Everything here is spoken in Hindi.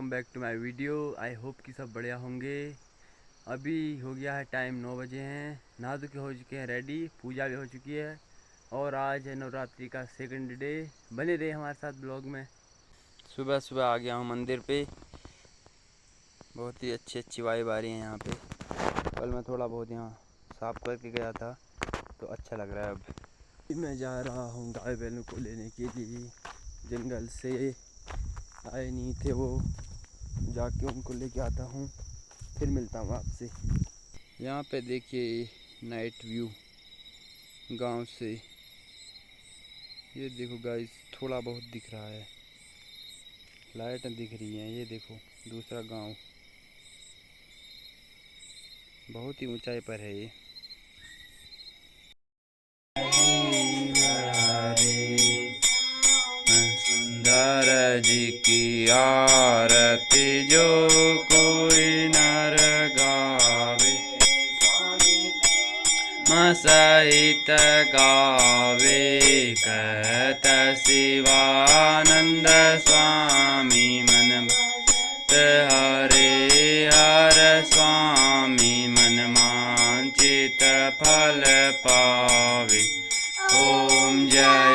Welcome back to my video. I hope कि सब बढ़िया होंगे। अभी हो गया है टाइम 9 बजे हैं। नहा धो के हो चुके हैं रेडी, पूजा भी हो चुकी है और आज है नवरात्रि का सेकंड डे। बने रहे हमारे साथ ब्लॉग में। सुबह सुबह आ गया हूँ मंदिर पे। बहुत ही अच्छी वाइब आ रही है यहाँ पे। कल मैं थोड़ा बहुत यहाँ साफ करके गया था तो अच्छा लग रहा है। अब मैं जा रहा हूँ गाय बैलों को लेने के लिए। जंगल से आए नहीं थे वो, जाके उनको लेके आता हूँ, फिर मिलता हूँ आपसे। यहाँ पे देखिए नाइट व्यू गांव से। ये देखो गाइस, थोड़ा बहुत दिख रहा है, लाइट दिख रही हैं। ये देखो दूसरा गांव, बहुत ही ऊंचाई पर है ये। सुंदर जी की आरती जो कोई नर गावे, सहित गावे। कहत शिवानंद स्वामी मन हरे हर स्वामी मन वांछित फल पावे। ओम जय